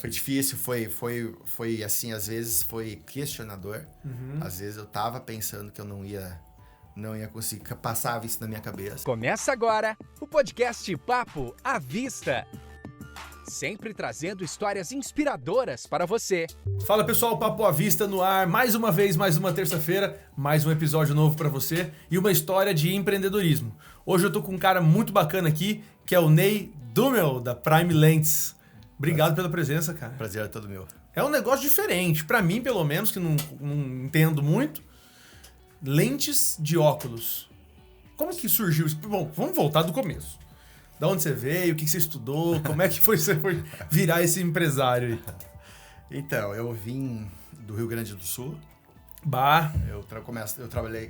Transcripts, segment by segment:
Foi difícil, foi assim, às vezes foi questionador. Às vezes eu tava pensando que eu não ia conseguir, passava isso na minha cabeça. Começa agora o podcast Papo à Vista. Sempre trazendo histórias inspiradoras para você. Fala pessoal, Papo à Vista no ar, mais uma vez, mais uma terça-feira, mais um episódio novo para você e uma história de empreendedorismo. Hoje eu tô com um cara muito bacana aqui, que é o Ney Dummel, da Prime Lentes. Obrigado pela presença, cara. Prazer é todo meu. É um negócio diferente, para mim pelo menos, que não entendo muito. Lentes de óculos. Como que surgiu isso? Bom, vamos voltar do começo. Da onde você veio, o que você estudou, como é que você foi virar esse empresário aí? Então, eu vim do Rio Grande do Sul. Bah.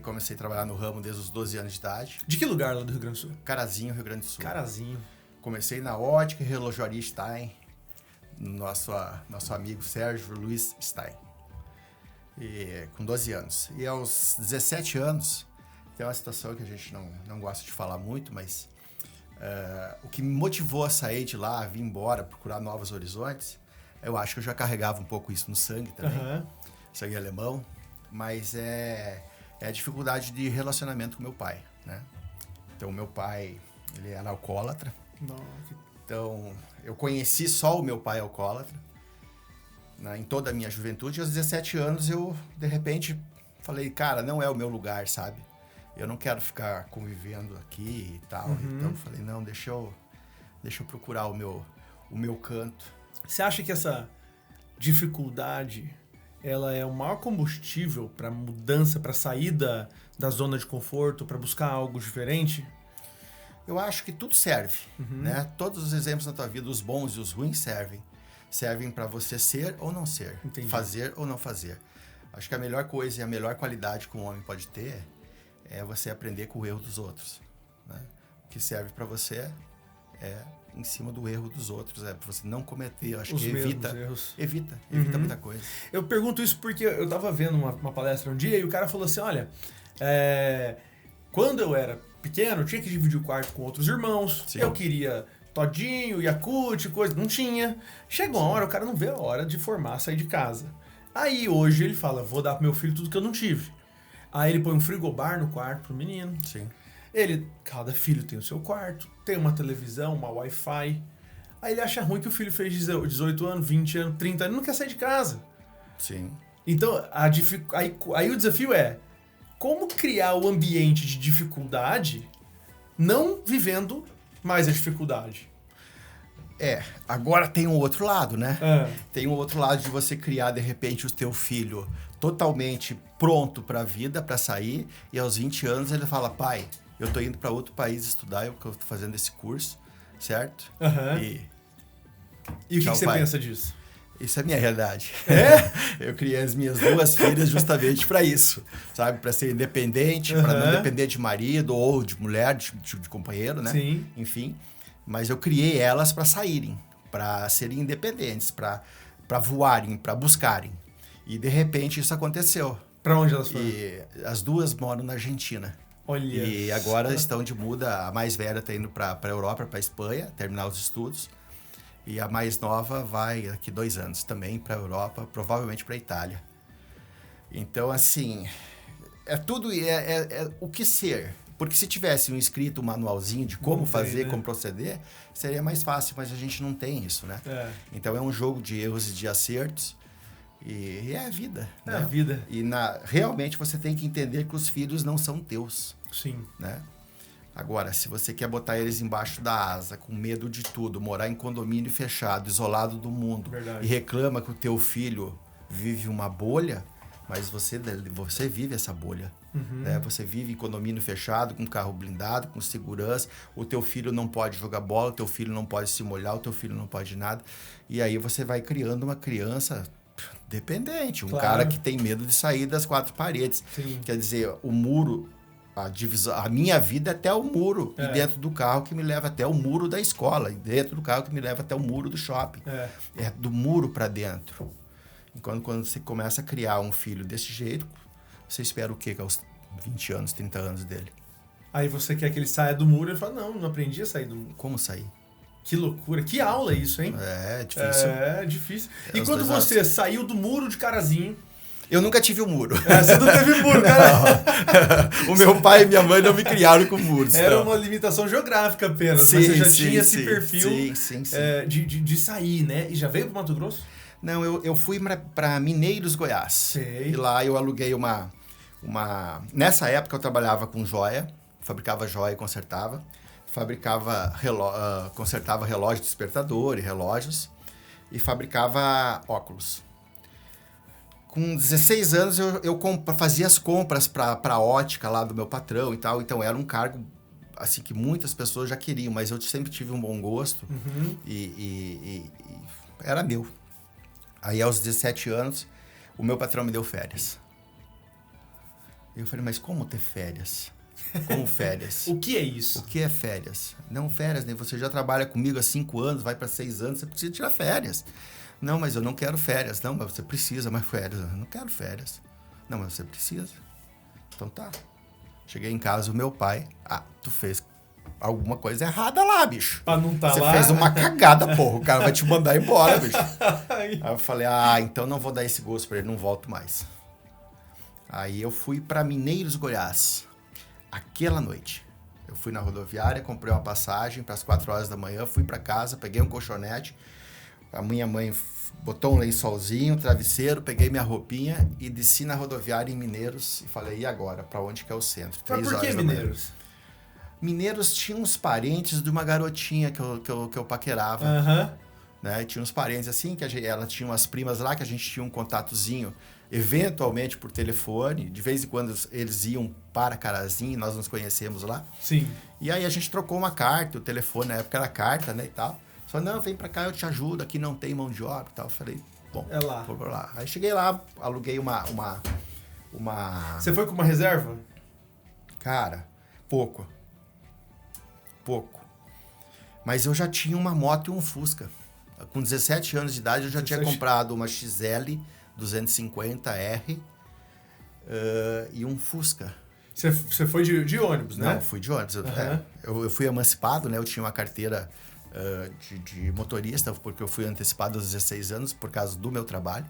Comecei a trabalhar no ramo desde os 12 anos de idade. De que lugar lá do Rio Grande do Sul? Carazinho, Rio Grande do Sul. Carazinho. Comecei na ótica e relojaria Stein, nosso amigo Sérgio Luiz Stein, com 12 anos. E aos 17 anos, tem uma situação que a gente não gosta de falar muito, mas o que me motivou a sair de lá, a vir embora, procurar novos horizontes, eu acho que eu já carregava um pouco isso no sangue também, sangue alemão, mas é a dificuldade de relacionamento com meu pai, né? Então, meu pai, ele era alcoólatra. Então, eu conheci só o meu pai alcoólatra, né, em toda a minha juventude. E aos 17 anos, eu, de repente, falei, cara, não é o meu lugar, sabe? Eu não quero ficar convivendo aqui e tal. Então, eu falei, não, deixa eu procurar o meu canto. Você acha que essa dificuldade, ela é o maior combustível para mudança, para saída da zona de conforto, para buscar algo diferente? Eu acho que tudo serve, né? Todos os exemplos na tua vida, os bons e os ruins servem para você ser ou não ser, Entendi. Fazer ou não fazer. Acho que a melhor coisa e a melhor qualidade que um homem pode ter é você aprender com o erro dos outros, né? O que serve para você é em cima do erro dos outros, é para você não cometer. Eu acho Os que evita muita coisa. Eu pergunto isso porque eu tava vendo uma palestra um dia e o cara falou assim, olha, quando eu era pequeno, eu tinha que dividir o quarto com outros irmãos. Sim. Eu queria todinho, Yakult, coisa. Não tinha. Chegou uma hora, o cara não vê a hora de formar, sair de casa. Aí hoje ele fala, vou dar pro meu filho tudo que eu não tive. Aí ele põe um frigobar no quarto pro menino. Sim. Cada filho tem o seu quarto, tem uma televisão, uma Wi-Fi. Aí ele acha ruim que o filho fez 18 anos, 20 anos, 30 anos, não quer sair de casa. Sim. Então, aí o desafio é como criar o ambiente de dificuldade não vivendo mais a dificuldade. Agora tem um outro lado, né? Tem um outro lado de você criar, de repente, o teu filho totalmente pronto para a vida, para sair, e aos 20 anos ele fala, pai, eu tô indo para outro país estudar, eu tô fazendo esse curso, certo? E o que você pensa disso? Isso é a minha realidade. Eu criei as minhas duas filhas justamente para isso, sabe? Para ser independente, para não depender de marido ou de mulher, de companheiro, né? Sim. Enfim, mas eu criei elas para saírem, para serem independentes, para voarem, para buscarem. E de repente isso aconteceu. Para onde elas foram? E as duas moram na Argentina. Olha. E agora estão de muda. A mais velha está indo para a Europa, para a Espanha, terminar os estudos. E a mais nova vai daqui 2 anos também para a Europa, provavelmente para a Itália. Então, assim, é o que ser. Porque se tivesse um manualzinho de como fazer, como proceder, seria mais fácil, mas a gente não tem isso, né? Então é um jogo de erros e de acertos. E é a vida. É, né? A vida. E realmente você tem que entender que os filhos não são teus. Sim. Né? Agora, se você quer botar eles embaixo da asa, com medo de tudo, morar em condomínio fechado, isolado do mundo, verdade, e reclama que o teu filho vive uma bolha, mas você vive essa bolha. Né? Você vive em condomínio fechado, com carro blindado, com segurança, o teu filho não pode jogar bola, o teu filho não pode se molhar, o teu filho não pode nada. E aí você vai criando uma criança dependente, cara que tem medo de sair das 4 paredes. Sim. Quer dizer, o muro... A minha vida é até o muro, e dentro do carro que me leva até o muro da escola, e dentro do carro que me leva até o muro do shopping. É do muro para dentro. E quando você começa a criar um filho desse jeito, você espera o quê? Que aos 20 anos, 30 anos dele? Aí você quer que ele saia do muro, ele fala, não aprendi a sair do muro. Como sair? Que loucura. Que aula isso, hein? É, difícil. É, difícil. É, E os quando dois você saiu do muro de Carazinho... Eu nunca tive um muro. Você não teve muro, cara. O meu pai e minha mãe não me criaram com muros. Era não. uma limitação geográfica apenas, Sim, mas você já sim, tinha esse sim, perfil sim. de sair, né? E já veio pro Mato Grosso? Não, eu fui para Mineiros, Goiás. Sei. E lá eu aluguei uma... Nessa época eu trabalhava com joia, fabricava joia e consertava. Consertava relógio despertador e relógios. E fabricava óculos. Com 16 anos eu fazia as compras para a ótica lá do meu patrão e tal. Então era um cargo assim que muitas pessoas já queriam, mas eu sempre tive um bom gosto e era meu. Aí aos 17 anos o meu patrão me deu férias. Eu falei, mas como ter férias? Como férias? O que é isso? O que é férias? Não, férias, né? Você já trabalha comigo há 5 anos, vai para 6 anos, você precisa tirar férias. Não, mas eu não quero férias. Não, mas você precisa mais férias. Eu não quero férias. Não, mas você precisa. Então tá. Cheguei em casa, o meu pai... tu fez alguma coisa errada lá, bicho. Pra não tá você lá? Você fez uma cagada, porra. O cara vai te mandar embora, bicho. Aí eu falei, então não vou dar esse gosto pra ele, não volto mais. Aí eu fui pra Mineiros, Goiás. Aquela noite. Eu fui na rodoviária, comprei uma passagem para as 4 horas da manhã, fui pra casa, peguei um colchonete... A minha mãe botou um lençolzinho, travesseiro, peguei minha roupinha e desci na rodoviária em Mineiros e falei, e agora? Pra onde que é o centro? Mas por que Mineiros? Mineiros tinha uns parentes de uma garotinha que eu paquerava. Né? Tinha uns parentes assim, ela tinha umas primas lá que a gente tinha um contatozinho, eventualmente por telefone. De vez em quando eles iam para Carazinho, nós nos conhecemos lá. Sim. E aí a gente trocou uma carta, o telefone na época era carta, né, e tal. Falei, não, vem pra cá, eu te ajudo, aqui não tem mão de obra e tal. Eu falei, bom, é lá. Vou pra lá. Aí cheguei lá, aluguei uma... Você foi com uma reserva? Cara, pouco. Mas eu já tinha uma moto e um Fusca. Com 17 anos de idade, eu já tinha comprado uma XL 250R e um Fusca. Você foi de ônibus, né? Não, fui de ônibus. Eu fui emancipado, né? Eu tinha uma carteira... de motorista, porque eu fui antecipado aos 16 anos por causa do meu trabalho.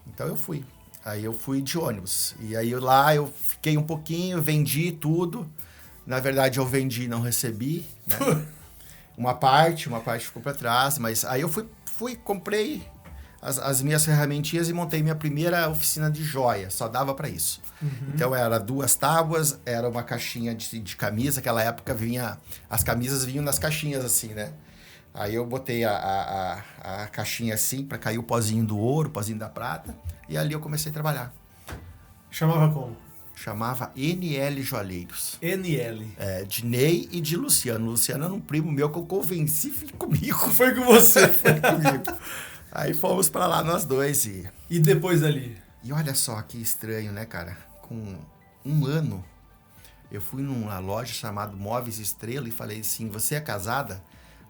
Então eu fui. Aí eu fui de ônibus. E aí lá eu fiquei um pouquinho, vendi tudo. Na verdade eu vendi e não recebi, né? uma parte ficou para trás, mas aí eu fui comprei as minhas ferramentinhas e montei minha primeira oficina de joia. Só dava para isso. Então era 2 tábuas, era uma caixinha de camisa. Naquela época as camisas vinham nas caixinhas assim, né? Aí eu botei a caixinha assim para cair o pozinho do ouro, o pozinho da prata. E ali eu comecei a trabalhar. Chamava como? Chamava NL Joalheiros. NL. De Ney e de Luciano. Luciano era um primo meu que eu convenci comigo. Foi com você. Foi comigo. Aí fomos pra lá nós dois E depois dali? E olha só que estranho, né, cara? Com 1 ano, eu fui numa loja chamada Móveis Estrela e falei assim, você é casada?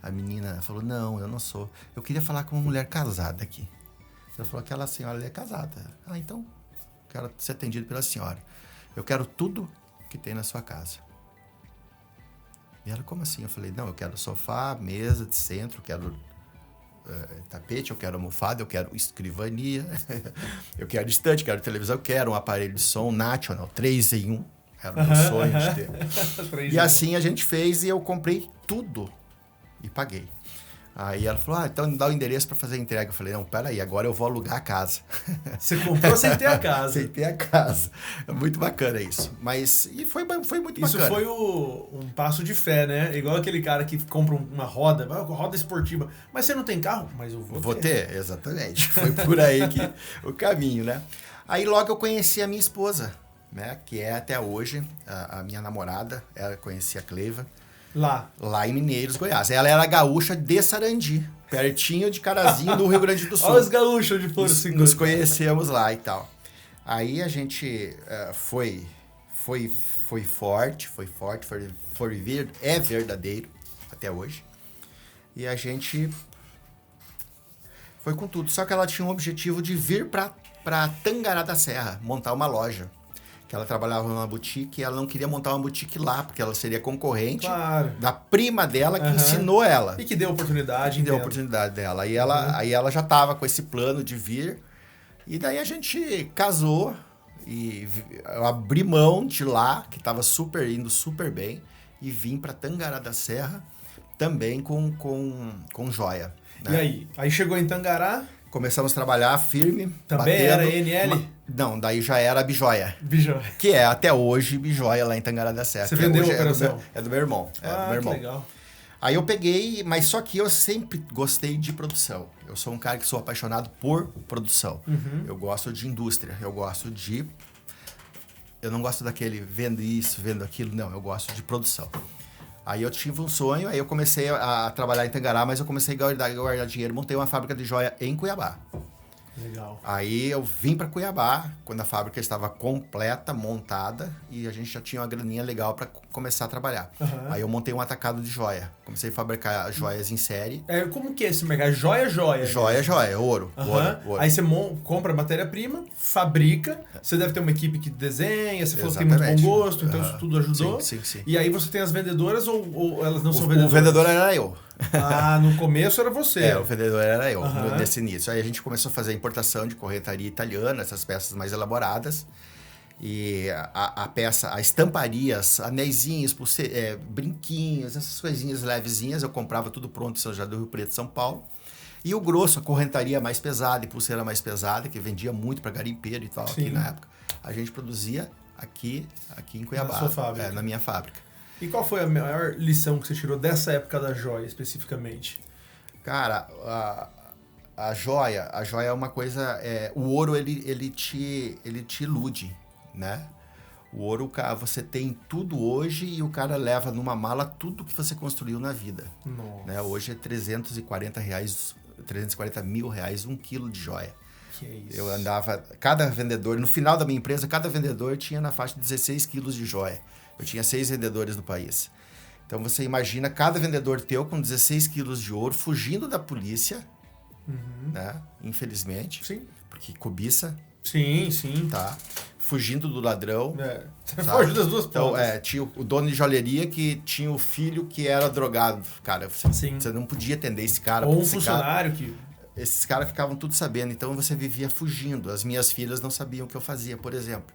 A menina falou, não, eu não sou. Eu queria falar com uma mulher casada aqui. Ela falou, aquela senhora ali é casada. Então, quero ser atendido pela senhora. Eu quero tudo que tem na sua casa. E ela, como assim? Eu falei, não, eu quero sofá, mesa de centro, quero... tapete, eu quero almofada, eu quero escrivania, eu quero estante, quero televisão, eu quero um aparelho de som National 3 em 1. Era o meu sonho de ter. E assim a gente fez e eu comprei tudo e paguei. Aí ela falou, então me dá o endereço para fazer a entrega. Eu falei, não, peraí, agora eu vou alugar a casa. Você comprou sem ter a casa. Sem ter a casa. É muito bacana isso. Foi muito isso bacana. Isso foi um passo de fé, né? Igual aquele cara que compra uma roda esportiva. Mas você não tem carro? Mas eu vou ter. Exatamente. Foi por aí que o caminho, né? Aí logo eu conheci a minha esposa, né? Que é até hoje a minha namorada. Ela conhecia a Cleiva. Lá em Mineiros, Goiás. Ela era gaúcha de Sarandi, pertinho de Carazinho, do Rio Grande do Sul. Olha os gaúchos de Flor Nos conhecemos lá e tal. Aí a gente foi forte, é verdadeiro até hoje. E a gente foi com tudo. Só que ela tinha um objetivo de vir para Tangará da Serra, montar uma loja. que ela trabalhava numa boutique e ela não queria montar uma boutique lá, porque ela seria concorrente Claro. da prima dela que ensinou ela. E que deu oportunidade. Que deu a oportunidade dela. Aí ela já estava com esse plano de vir. E daí a gente casou e eu abri mão de lá, que estava indo super bem, e vim para Tangará da Serra também com joia. Né? E aí? Aí chegou em Tangará. Começamos a trabalhar firme. Também batendo, era NL? Não, daí já era Bijoia. Bijoia. Que é até hoje Bijoia lá em Tangará da Serra. Você vendeu a operação? É do meu irmão. Do meu irmão. Que legal. Aí eu peguei, mas só que eu sempre gostei de produção. Eu sou um cara que sou apaixonado por produção. Eu gosto de indústria, eu não gosto daquele vendo isso, vendo aquilo, não, eu gosto de produção. Aí eu tive um sonho, aí eu comecei a trabalhar em Tangará, mas eu comecei a guardar dinheiro, montei uma fábrica de joia em Cuiabá. Legal. Aí eu vim para Cuiabá, quando a fábrica estava completa, montada, e a gente já tinha uma graninha legal para começar a trabalhar. Aí eu montei um atacado de joia. Comecei a fabricar joias em série. Como que é esse mercado? Joia? Joia, ouro. Ouro. Aí você compra matéria-prima, fabrica, você deve ter uma equipe que desenha, você falou que tem muito bom gosto, então isso tudo ajudou. Sim. E aí você tem as vendedoras ou elas não são vendedoras? O vendedor era eu. No começo era você. O vendedor era eu, nesse início. Aí a gente começou a fazer a importação de corretaria italiana, essas peças mais elaboradas. E a estamparias, anéisinhos, brinquinhos, essas coisinhas levezinhas, eu comprava tudo pronto em São José do Rio Preto, São Paulo. E o grosso, a correntaria mais pesada e pulseira mais pesada, que vendia muito para garimpeiro e tal, aqui na época. A gente produzia aqui em Cuiabá. Na sua fábrica. Na minha fábrica. E qual foi a maior lição que você tirou dessa época da joia, especificamente? Cara, a joia é uma coisa... o ouro, ele te ilude, né? O ouro, você tem tudo hoje e o cara leva numa mala tudo que você construiu na vida. Nossa. Né? Hoje é R$340 mil 1 quilo de joia. Que isso? Eu andava... Cada vendedor... No final da minha empresa, cada vendedor tinha na faixa de 16 quilos de joia. Eu tinha 6 vendedores no país. Então, você imagina cada vendedor teu com 16 quilos de ouro fugindo da polícia, né? Infelizmente. Sim. Porque cobiça. Sim. Tá? Fugindo do ladrão. Foge das duas Então, pontas. tinha o dono de joalheria que tinha o filho que era drogado. Cara, você não podia atender esse cara. Ou um funcionário que... Esses caras ficavam tudo sabendo, então você vivia fugindo. As minhas filhas não sabiam o que eu fazia, por exemplo.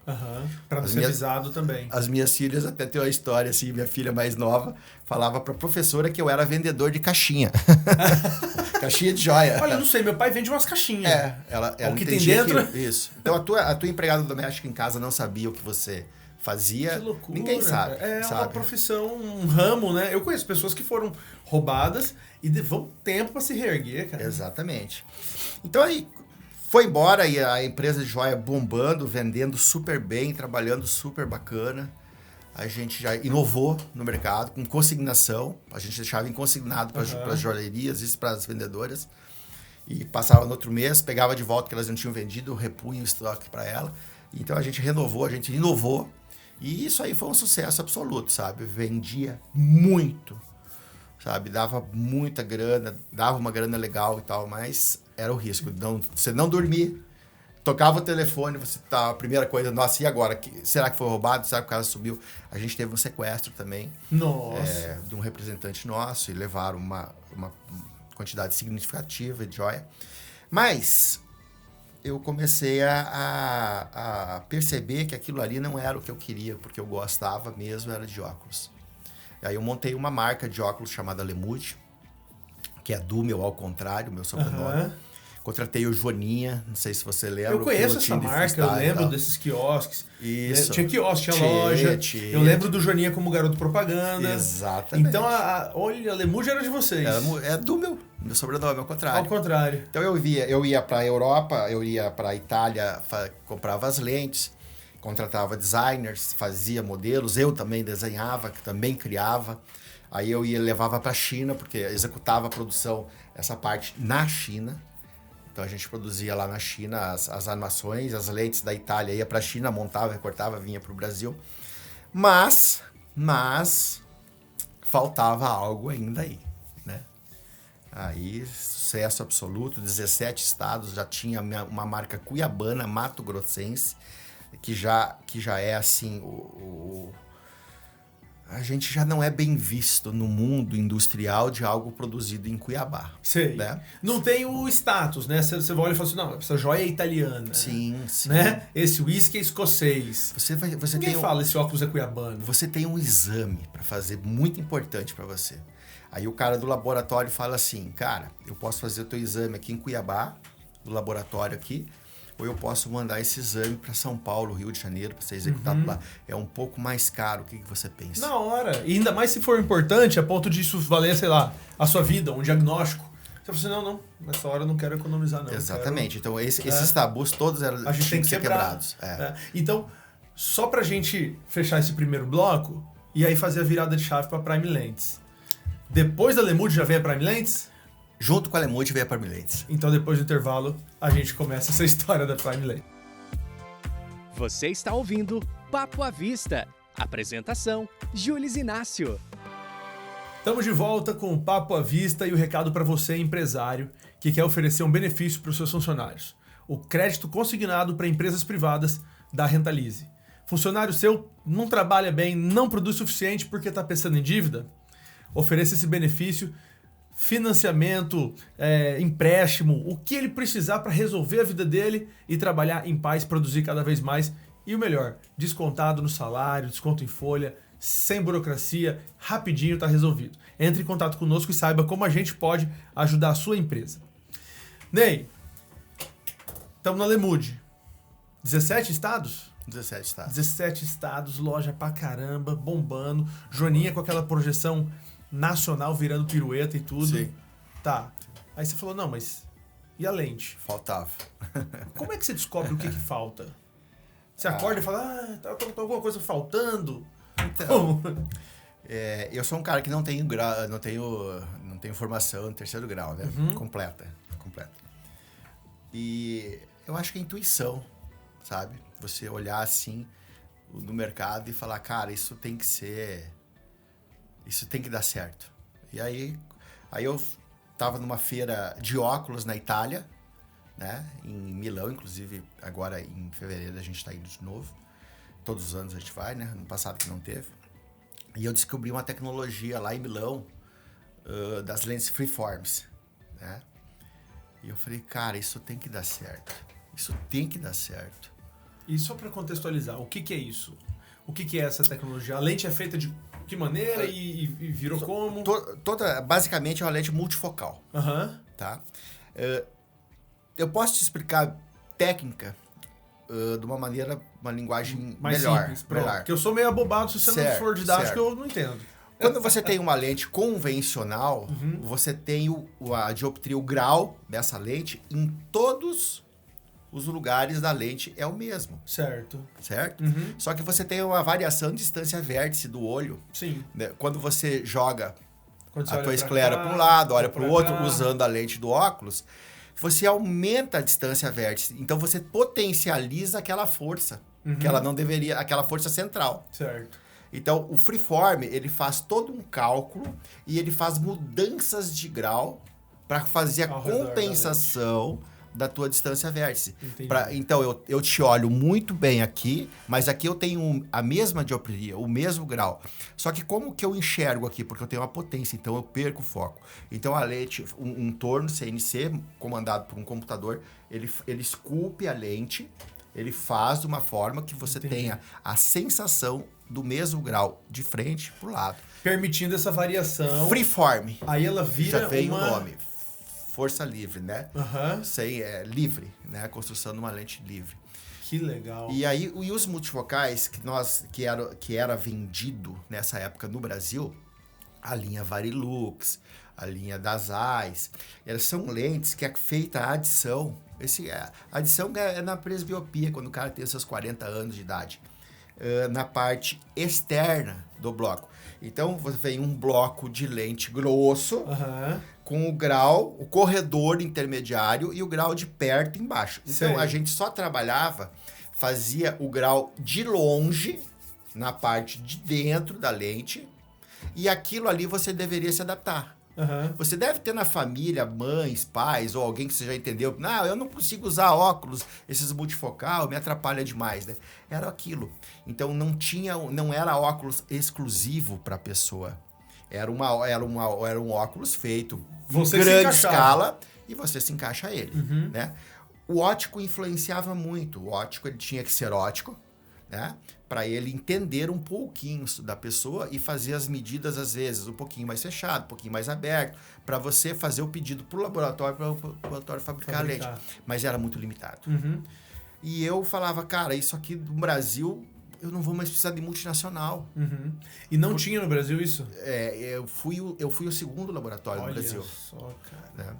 Para não ser avisado também. As minhas filhas, até tem uma história assim, minha filha mais nova falava para a professora que eu era vendedor de caixinha. Caixinha de joia. Olha, eu não sei, meu pai vende umas caixinhas. Ela o que tem dentro? Isso. Então a tua empregada doméstica em casa não sabia o que você fazia. Que loucura. Ninguém sabe. Uma profissão, um ramo, né? Eu conheço pessoas que foram roubadas e vão tempo para se reerguer, cara. Exatamente. Então aí foi embora e a empresa de joia bombando, vendendo super bem, trabalhando super bacana. A gente já inovou no mercado com consignação. A gente deixava em consignado para as joalherias, isso para as vendedoras. E passava no outro mês, pegava de volta que elas não tinham vendido, repunha o estoque para ela. Então a gente renovou, a gente inovou. E isso aí foi um sucesso absoluto, sabe? Vendia muito, sabe? Dava muita grana, dava uma grana legal e tal, mas era o risco. Você não dormir, tocava o telefone, você tá, a primeira coisa, nossa, e agora? Será que foi roubado? Será que o cara subiu? A gente teve um sequestro também. Nossa. De um representante nosso e levaram uma quantidade significativa de joia. Mas eu comecei a perceber que aquilo ali não era o que eu queria, porque eu gostava mesmo, era de óculos. E aí eu montei uma marca de óculos chamada Lemude, que é Dummel ao contrário, meu sobrenome. Contratei o Joaninha, não sei se você lembra. Eu conheço essa marca, eu lembro desses quiosques. Isso. Tinha quiosque, tinha loja. Eu lembro do Joaninha como garoto propaganda. Exatamente. Então, olha, a Lemude era de vocês. É Dummel, meu sobrenome, ao contrário. Ao contrário. Então eu ia para a Europa, eu ia para a Itália, comprava as lentes, contratava designers, fazia modelos, eu também desenhava, também criava. Aí eu levava para a China, porque executava a produção, essa parte na China. Então a gente produzia lá na China as animações, as lentes da Itália, ia para a China, montava, recortava, vinha para o Brasil. Mas faltava algo ainda aí, né? Aí, sucesso absoluto, 17 estados, já tinha uma marca cuiabana, Mato Grossense, que já é assim, a gente já não é bem visto no mundo industrial de algo produzido em Cuiabá. Sei. Né? Não tem o status, né? Você olha e fala assim, não, essa joia é italiana. Sim. Né? Esse uísque é escocês. Ninguém fala esse óculos é cuiabano. Você tem um exame para fazer muito importante para você. Aí o cara do laboratório fala assim, cara, eu posso fazer o teu exame aqui em Cuiabá, do laboratório aqui, ou eu posso mandar esse exame para São Paulo, Rio de Janeiro, para ser executado lá. É um pouco mais caro. O que você pensa? Na hora. E ainda mais se for importante, a ponto disso valer, sei lá, a sua vida, um diagnóstico. Você fala assim, não, nessa hora eu não quero economizar, não. Exatamente. Então, esses tabus todos a gente tem que ser quebrados. Então, só pra gente fechar esse primeiro bloco, e aí fazer a virada de chave pra Prime Lens. Depois da Lemude já vem a Prime Lens? Junto com a Lemude veio a Prime Lens. Então, depois do intervalo, a gente começa essa história da Prime Lens. Você está ouvindo Papo à Vista. Apresentação, Jules Inácio. Estamos de volta com o Papo à Vista e o recado para você, empresário, que quer oferecer um benefício para os seus funcionários. O crédito consignado para empresas privadas da Rentalize. Funcionário seu não trabalha bem, não produz o suficiente porque está pensando em dívida? Ofereça esse benefício, financiamento, empréstimo, o que ele precisar para resolver a vida dele e trabalhar em paz, produzir cada vez mais. E o melhor, descontado no salário, desconto em folha, sem burocracia, rapidinho está resolvido. Entre em contato conosco e saiba como a gente pode ajudar a sua empresa. Ney, estamos na Lemude. 17 estados? 17 estados. 17 estados, loja pra caramba, bombando. Joaninha com aquela projeção nacional virando pirueta e tudo. Sim. Tá. Aí você falou, não, mas e a lente? Faltava. Como é que você descobre o que falta? Você acorda e fala, tá alguma coisa faltando? Então, eu sou um cara que não tenho formação em terceiro grau, né? Completa. E eu acho que é intuição, sabe? Você olhar assim no mercado e falar, cara, isso tem que dar certo. E aí eu tava numa feira de óculos na Itália, né? Em Milão, inclusive, agora em fevereiro a gente tá indo de novo. Todos os anos a gente vai, né? No passado que não teve. E eu descobri uma tecnologia lá em Milão das lentes freeforms, né? E eu falei, cara, isso tem que dar certo. E só para contextualizar, o que é isso? O que é essa tecnologia? A lente é feita de que maneira e virou como? Basicamente é uma lente multifocal. Tá? Eu posso te explicar técnica de uma maneira, uma linguagem mais melhor. Simples, porque eu sou meio abobado, se você não for didático, eu não entendo. Quando você tem uma lente convencional, você tem a dioptria, o grau dessa lente em todos os lugares da lente é o mesmo. Certo? Só que você tem uma variação de distância vértice do olho. Sim. Né? Quando você joga a tua esclera para um lado, olha para o outro, usando a lente do óculos, você aumenta a distância vértice. Então você potencializa aquela força, que ela não deveria, aquela força central. Certo. Então, o freeform, ele faz todo um cálculo e ele faz mudanças de grau para fazer a compensação da tua distância vértice. Então, eu te olho muito bem aqui, mas aqui eu tenho a mesma dioptria, o mesmo grau. Só que como que eu enxergo aqui? Porque eu tenho uma potência, então eu perco o foco. Então, a lente, um torno CNC, comandado por um computador, ele esculpe a lente, ele faz de uma forma que você tenha a sensação do mesmo grau de frente pro lado. Permitindo essa variação. Freeform. Aí ela vira já vem o nome. Força livre, né? Sei, livre, né? A construção de uma lente livre. Que legal. E aí, os multifocais que era vendido nessa época no Brasil, a linha Varilux, a linha das Zeiss, elas são lentes que é feita a adição. A adição é na presbiopia, quando o cara tem seus 40 anos de idade. Na parte externa do bloco. Então, você vem um bloco de lente grosso, com o grau, o corredor intermediário e o grau de perto embaixo. Então, a gente só fazia o grau de longe, na parte de dentro da lente, e aquilo ali você deveria se adaptar. Você deve ter na família mães, pais ou alguém que você já entendeu. Não, eu não consigo usar óculos, esses multifocal, me atrapalha demais, né? Era aquilo. Então não era óculos exclusivo para a pessoa. Era um óculos feito em grande escala e você se encaixa ele, né? O ótico influenciava muito. O ótico ele tinha que ser ótico, né? Para ele entender um pouquinho da pessoa e fazer as medidas, às vezes, um pouquinho mais fechado, um pouquinho mais aberto, para você fazer o pedido para o laboratório, para o laboratório fabricar a lente. Mas era muito limitado. E eu falava, cara, isso aqui no Brasil, eu não vou mais precisar de multinacional. E não tinha no Brasil isso? Eu fui o segundo laboratório no Brasil. Olha só, cara. Né?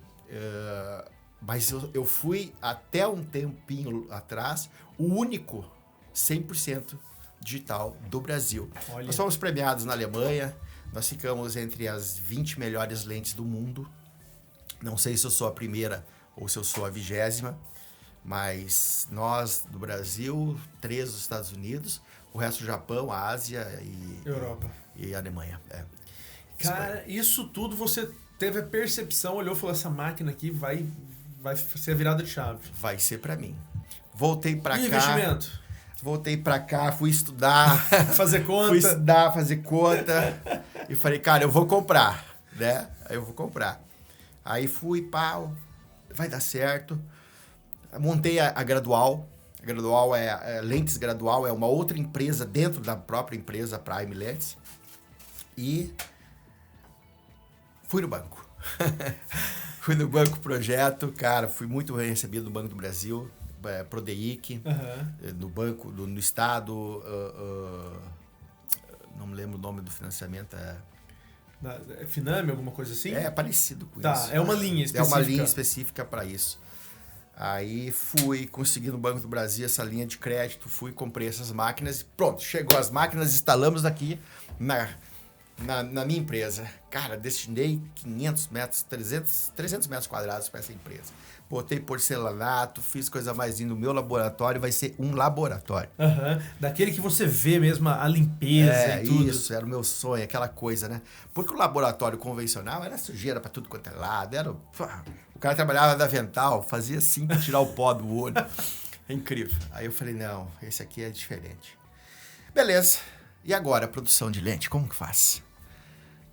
Mas eu fui, até um tempinho atrás, o único 100% digital do Brasil. Olha. Nós fomos premiados na Alemanha, nós ficamos entre as 20 melhores lentes do mundo. Não sei se eu sou a primeira ou se eu sou a 20ª, mas nós do Brasil, 3 dos Estados Unidos, o resto do Japão, a Ásia e Europa. E a Alemanha. Cara, isso tudo você teve a percepção, olhou e falou, essa máquina aqui vai ser a virada de chave. Vai ser para mim. Voltei para cá. Investimento? Voltei pra cá, fui estudar. Fazer conta. Fui estudar, fazer conta. E falei, cara, eu vou comprar, né? Aí eu vou comprar. Aí fui, pau, vai dar certo. Montei a Gradual. A Gradual Lentes Gradual é uma outra empresa dentro da própria empresa Prime Lentes. E fui no banco. Fui no Banco Projeto, cara, fui muito bem recebido no Banco do Brasil. Prodeic, no banco, no estado, não me lembro o nome do financiamento. Finame, alguma coisa assim? É parecido com isso. Tá, é uma linha específica. É uma linha específica para isso. Aí consegui no Banco do Brasil essa linha de crédito, comprei essas máquinas e pronto, chegou as máquinas, instalamos aqui na minha empresa. Cara, destinei 500 metros, 300 metros quadrados para essa empresa. Botei porcelanato, fiz coisa mais linda. O meu laboratório vai ser um laboratório. Daquele que você vê mesmo a limpeza e tudo. Isso, era o meu sonho, aquela coisa, né? Porque o laboratório convencional era sujeira pra tudo quanto é lado. O cara trabalhava na avental, fazia assim pra tirar o pó do olho. É incrível. Aí eu falei, não, esse aqui é diferente. Beleza. E agora, a produção de lente, como que faz?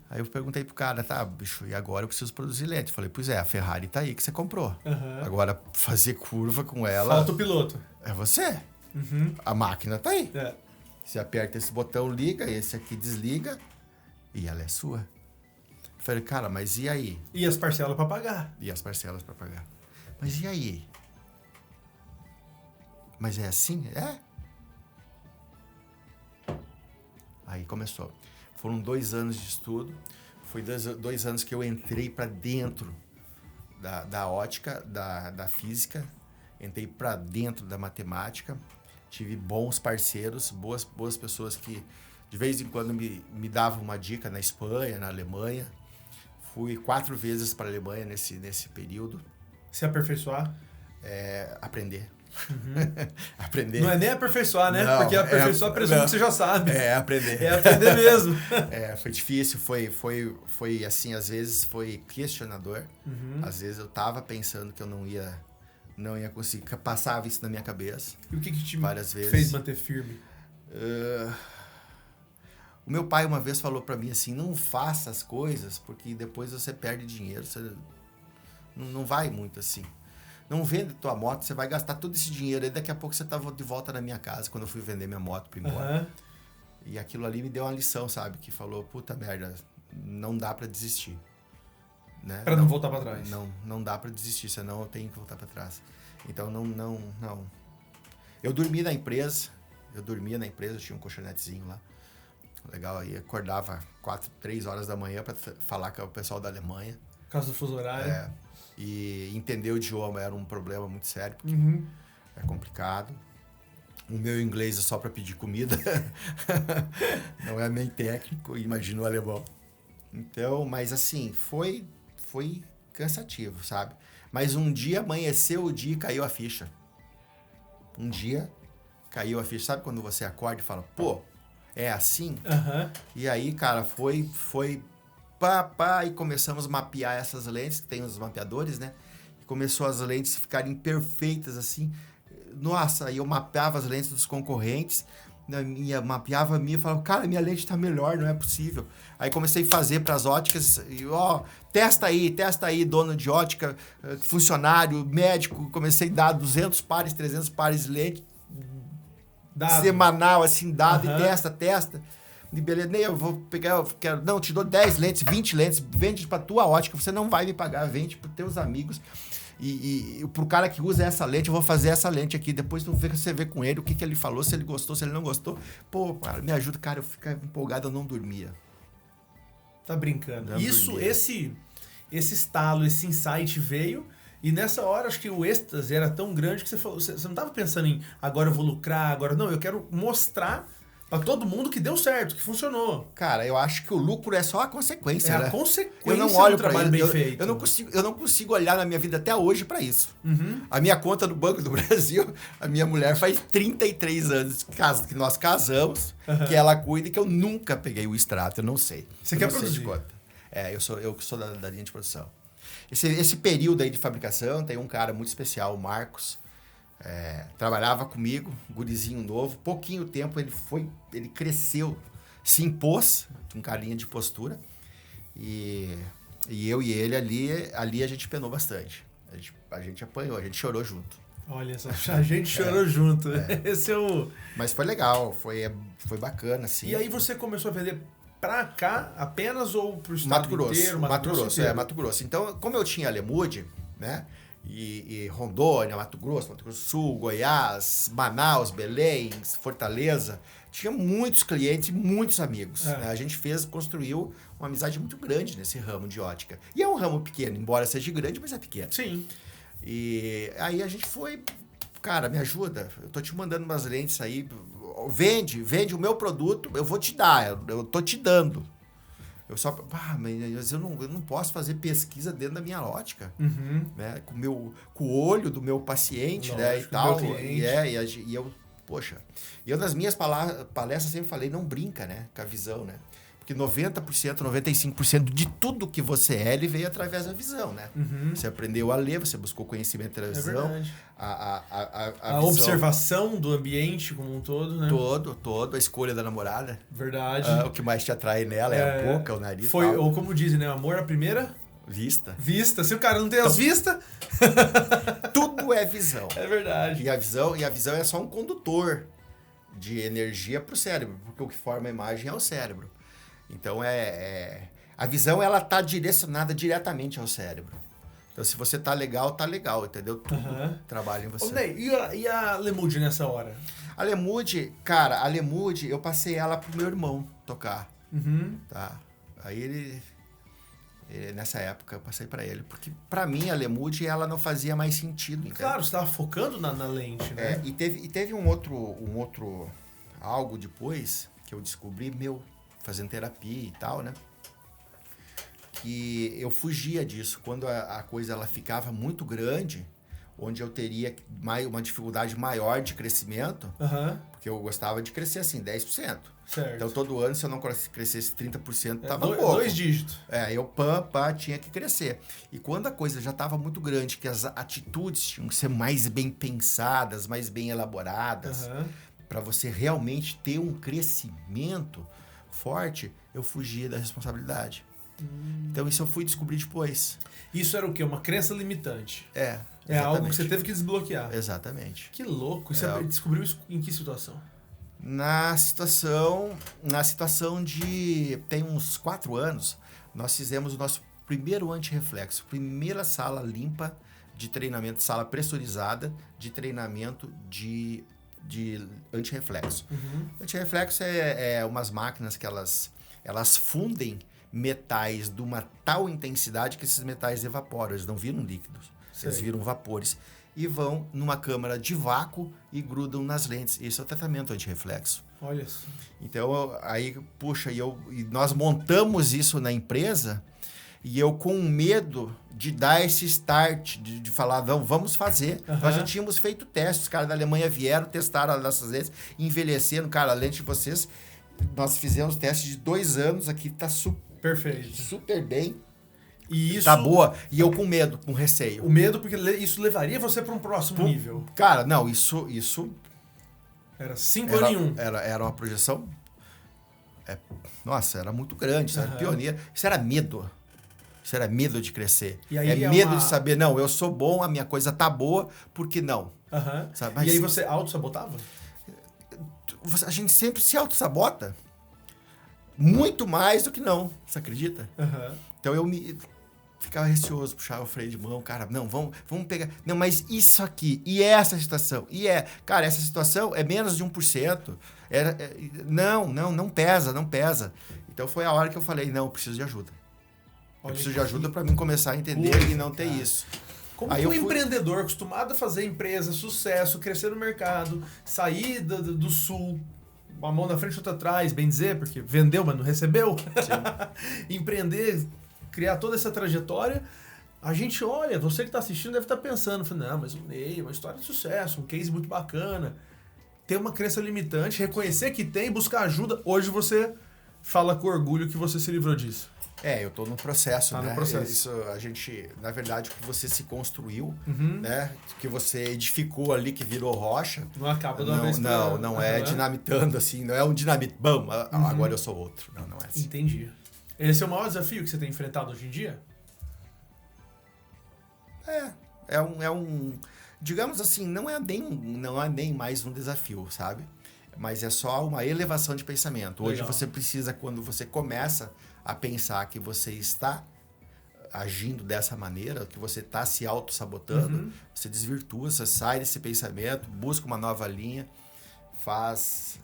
Aí eu perguntei pro cara, tá, bicho, e agora eu preciso produzir lente. Falei, pois é, a Ferrari tá aí que você comprou. Agora, fazer curva com ela... Falta o piloto. É você. A máquina tá aí. Você aperta esse botão, liga, esse aqui desliga e ela é sua. Falei, cara, mas e aí? E as parcelas pra pagar. E as parcelas pra pagar. Mas e aí? Mas é assim? É? Aí começou. Foram 2 anos de estudo. Foi 2 anos que eu entrei para dentro da ótica, da física. Entrei para dentro da matemática. Tive bons parceiros, boas pessoas que de vez em quando me davam uma dica na Espanha, na Alemanha. Fui 4 vezes para a Alemanha nesse período. Se aperfeiçoar? Aprender. Aprender. Não é nem aperfeiçoar, né? Não, porque aperfeiçoar presume que você já sabe. É aprender. É aprender mesmo. Foi difícil, foi assim, às vezes foi questionador. Às vezes eu tava pensando que eu não ia conseguir, passava isso na minha cabeça. E o que te várias vezes fez manter firme? O meu pai uma vez falou pra mim assim, não faça as coisas porque depois você perde dinheiro, você não vai muito assim. Não vende tua moto, você vai gastar todo esse dinheiro. Aí daqui a pouco você tava de volta na minha casa, quando eu fui vender minha moto pra ir embora. E aquilo ali me deu uma lição, sabe? Que falou, puta merda, não dá pra desistir. Né? Pra não voltar pra trás. Não dá pra desistir, senão eu tenho que voltar pra trás. Então, não. Eu dormia na empresa, eu tinha um colchonetezinho lá. Legal, aí acordava 3 horas da manhã pra falar com o pessoal da Alemanha. Por causa do fuso horário. E entender o idioma era um problema muito sério, porque é complicado. O meu inglês é só para pedir comida, não é nem técnico, imagino o alemão. Então, mas assim, foi cansativo, sabe? Mas um dia amanheceu o dia e caiu a ficha. Um dia caiu a ficha. Sabe quando você acorda e fala, pô, é assim? E aí, cara, foi e começamos a mapear essas lentes, que tem os mapeadores, né? E começou as lentes ficarem perfeitas, assim. Nossa, aí eu mapeava as lentes dos concorrentes, mapeava a minha e falava, cara, minha lente tá melhor, não é possível. Aí comecei a fazer para as óticas, e, testa aí, dono de ótica, funcionário, médico, comecei a dar 200 pares, 300 pares de lente, semanal, assim, dado, e testa. E beleza, nem eu vou pegar, não, te dou 10 lentes, 20 lentes, vende pra tua ótica, você não vai me pagar, vende pros teus amigos. E pro cara que usa essa lente, eu vou fazer essa lente aqui. Depois você vê com ele o que ele falou, se ele gostou, se ele não gostou. Pô, cara, me ajuda, cara, eu ficava empolgado, eu não dormia. Tá brincando. Esse estalo, esse insight veio, e nessa hora acho que o êxtase era tão grande que você falou, você não tava pensando em agora eu vou lucrar, agora não, eu quero mostrar pra todo mundo que deu certo, que funcionou. Cara, eu acho que o lucro é só a consequência, né? A consequência eu não olho do trabalho bem feito. Eu não consigo olhar na minha vida até hoje pra isso. A minha conta do Banco do Brasil, a minha mulher faz 33 anos que nós casamos, que ela cuida e que eu nunca peguei o extrato, eu não sei. Você quer produzir? Eu sou da linha de produção. Esse período aí de fabricação, tem um cara muito especial, o Marcos, trabalhava comigo, gurizinho novo, pouquinho tempo ele cresceu, se impôs, com carinha de postura, e eu e ele ali a gente penou bastante, a gente apanhou, a gente chorou junto. Olha só, a gente chorou junto. Esse é o... Mas foi legal, foi bacana, assim. E aí você começou a vender pra cá apenas ou pro estado inteiro? Mato Grosso. Então, como eu tinha Alemude, né? E Rondônia, Mato Grosso do Sul, Goiás, Manaus, Belém, Fortaleza, tinha muitos clientes e muitos amigos. Né? A gente construiu uma amizade muito grande nesse ramo de ótica. E é um ramo pequeno, embora seja grande, mas é pequeno. Sim. E aí a gente foi, cara, me ajuda, eu tô te mandando umas lentes aí, vende o meu produto, eu vou te dar, eu tô te dando. Mas eu não posso fazer pesquisa dentro da minha ótica, né? Com o olho do meu paciente, lógico, né? E tal. E eu nas minhas palestras sempre falei, não brinca, né? Com a visão, né? Porque 90%, 95% de tudo que você ele veio através da visão, né? Você aprendeu a ler, você buscou conhecimento da visão. Verdade. A visão, observação do ambiente como um todo, né? Todo, a escolha da namorada. Verdade. O que mais te atrai nela é a boca, o nariz. Ou como dizem, né? Amor à primeira... Vista. Se o cara não tem as vistas... Tudo é visão. É verdade. E a visão é só um condutor de energia para o cérebro, porque o que forma a imagem é o cérebro. Então, a visão, ela tá direcionada diretamente ao cérebro. Então, se você tá legal, entendeu? Tudo trabalha em você. Ney, e a Lemude nessa hora? A Lemude, eu passei ela pro meu irmão tocar. Tá? Aí nessa época, eu passei para ele. Porque, para mim, a Lemude, ela não fazia mais sentido. Entendeu? Claro, você tava focando na lente, né? E teve um outro algo depois que eu descobri, fazendo terapia e tal, né? Que eu fugia disso. Quando a coisa ela ficava muito grande, onde eu teria uma dificuldade maior de crescimento, porque eu gostava de crescer assim, 10%. Certo. Então, todo ano, se eu não crescesse 30%, tava pouco. 2 dígitos. Eu tinha que crescer. E quando a coisa já estava muito grande, que as atitudes tinham que ser mais bem pensadas, mais bem elaboradas, para você realmente ter um crescimento forte, eu fugia da responsabilidade. Então, isso eu fui descobrir depois. Isso era o quê? Uma crença limitante. É algo que você teve que desbloquear. Exatamente. Que louco. E você descobriu isso em que situação? Na situação de... Tem uns 4 anos, nós fizemos o nosso primeiro antirreflexo. Primeira sala limpa de treinamento, sala pressurizada de treinamento de antirreflexo. Antirreflexo é umas máquinas que elas fundem metais de uma tal intensidade que esses metais evaporam, eles não viram líquidos, eles viram vapores e vão numa câmara de vácuo e grudam nas lentes. Esse é o tratamento antirreflexo. Olha só. Então, e nós montamos isso na empresa e eu com medo de dar esse start, de falar, não, vamos fazer. Nós já tínhamos feito testes, os caras da Alemanha vieram, testaram as nossas lentes, envelhecendo, cara, a lente de vocês, nós fizemos teste de 2 anos aqui, tá Perfeito. super bem. E isso... Tá boa. E eu com medo, com receio. O medo, porque isso levaria você para um próximo nível. Cara, não, isso Era 5 anos em 1. era uma projeção... nossa, era muito grande, isso era pioneiro. Isso era medo. Isso era medo de crescer. E aí medo de saber, não, eu sou bom, a minha coisa tá boa, por que não? Sabe? Mas e aí você auto-sabotava? a gente sempre se auto-sabota. Muito mais do que não. Você acredita? Então eu ficava receoso, puxava o freio de mão. Cara, não, vamos pegar... Não, mas isso aqui, e essa situação, Cara, essa situação é menos de 1%. Não pesa. Então foi a hora que eu falei, não, eu preciso de ajuda. Eu preciso de ajuda para mim começar a entender e não ter isso. Como aí um empreendedor acostumado a fazer empresa, sucesso, crescer no mercado, sair do sul, uma mão na frente e outra atrás, bem dizer, porque vendeu, mas não recebeu. Empreender, criar toda essa trajetória, a gente olha, você que está assistindo deve estar pensando, não, mas o Ney, uma história de sucesso, um case muito bacana, ter uma crença limitante, reconhecer que tem, buscar ajuda. Hoje você fala com orgulho que você se livrou disso. Eu tô no processo, né? No processo. Isso, a gente, na verdade, o que você se construiu, né? Que você edificou ali, que virou rocha. Não acaba de uma vez. Não é dinamitando assim, não é um dinamite, bam, agora eu sou outro. Não é assim. Entendi. Esse é o maior desafio que você tem enfrentado hoje em dia? Digamos assim, não é nem mais um desafio, sabe? Mas é só uma elevação de pensamento. Hoje você precisa, quando você começa a pensar que você está agindo dessa maneira, que você está se auto-sabotando, você desvirtua, você sai desse pensamento, busca uma nova linha, faz...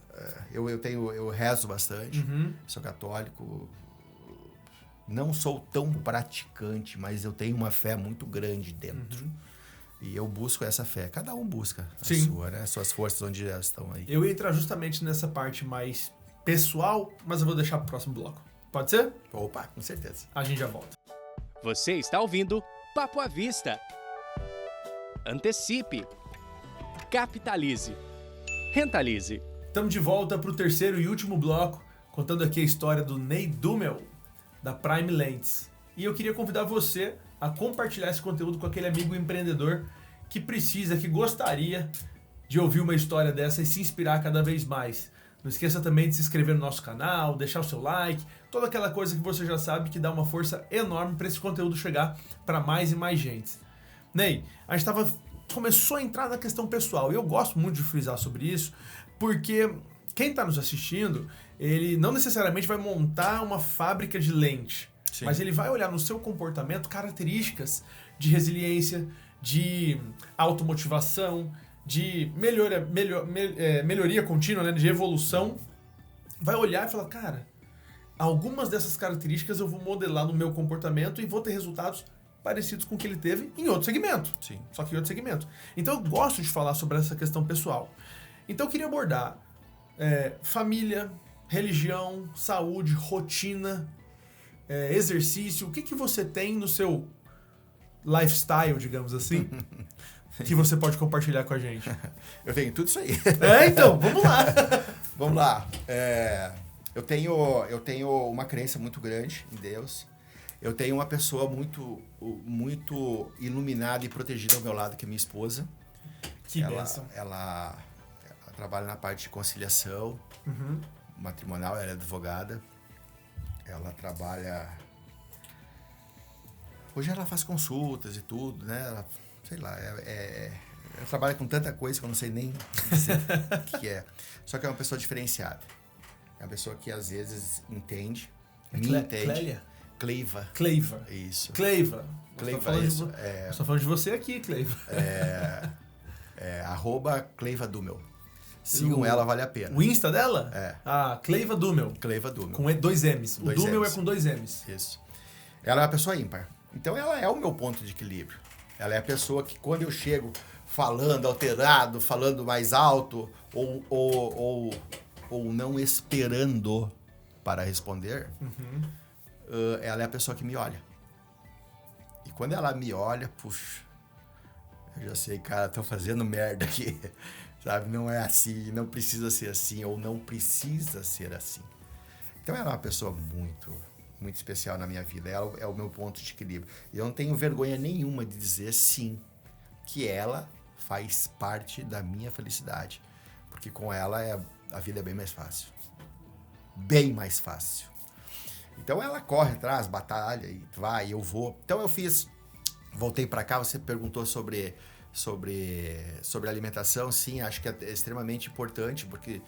Eu rezo bastante, sou católico, não sou tão praticante, mas eu tenho uma fé muito grande dentro. E eu busco essa fé. Cada um busca a sua, né? Suas forças onde elas estão aí. Eu ia entrar justamente nessa parte mais pessoal, mas eu vou deixar para o próximo bloco. Pode ser? Opa, com certeza. A gente já volta. Você está ouvindo Papo à Vista. Antecipe. Capitalize. Rentalize. Estamos de volta para o terceiro e último bloco, contando aqui a história do Ney Dumel, da Prime Lentes. E eu queria convidar você a compartilhar esse conteúdo com aquele amigo empreendedor que precisa, que gostaria de ouvir uma história dessa e se inspirar cada vez mais. Não esqueça também de se inscrever no nosso canal, deixar o seu like, toda aquela coisa que você já sabe que dá uma força enorme para esse conteúdo chegar para mais e mais gente. Ney, a gente começou a entrar na questão pessoal e eu gosto muito de frisar sobre isso, porque quem está nos assistindo, ele não necessariamente vai montar uma fábrica de lente. Sim. Mas ele vai olhar no seu comportamento características de resiliência, de automotivação, de melhoria contínua, né, de evolução. Vai olhar e falar, cara, algumas dessas características eu vou modelar no meu comportamento e vou ter resultados parecidos com o que ele teve em outro segmento. Sim. Só que em outro segmento. Então eu gosto de falar sobre essa questão pessoal. Então eu queria abordar família, religião, saúde, rotina, exercício, o que você tem no seu lifestyle, digamos assim, que você pode compartilhar com a gente? Eu tenho tudo isso aí. Então, vamos lá. Vamos lá. Eu tenho uma crença muito grande em Deus. Eu tenho uma pessoa muito, muito iluminada e protegida ao meu lado, que é minha esposa. Que bênção. Ela trabalha na parte de conciliação matrimonial, ela é advogada. Ela trabalha... Hoje ela faz consultas e tudo, né? Ela, sei lá, ela trabalha com tanta coisa que eu não sei nem dizer o que é. Só que é uma pessoa diferenciada. É uma pessoa que às vezes entende, me entende. Clélia? Cleiva. Isso. Cleiva, isso. Estou falando de você aqui, Cleiva. @Cleiva Dumel. Sigam ela, vale a pena. O Insta dela? Cleiva Dumel. Cleiva Dumel. Com 2 M's. O Dumel M's. é com 2 M's. Isso. Ela é uma pessoa ímpar. Então ela é o meu ponto de equilíbrio. Ela é a pessoa que quando eu chego falando alterado, falando mais alto, ou não esperando para responder, ela é a pessoa que me olha. E quando ela me olha, puxa, eu já sei, cara, tô fazendo merda aqui. Sabe, não é assim, não precisa ser assim, ou não precisa ser assim. Então ela é uma pessoa muito, muito especial na minha vida. Ela é o meu ponto de equilíbrio. E eu não tenho vergonha nenhuma de dizer sim, que ela faz parte da minha felicidade. Porque com ela a vida é bem mais fácil. Bem mais fácil. Então ela corre atrás, batalha, e vai, eu vou. Então eu voltei para cá, você perguntou sobre alimentação. Sim, acho que é extremamente importante, porque,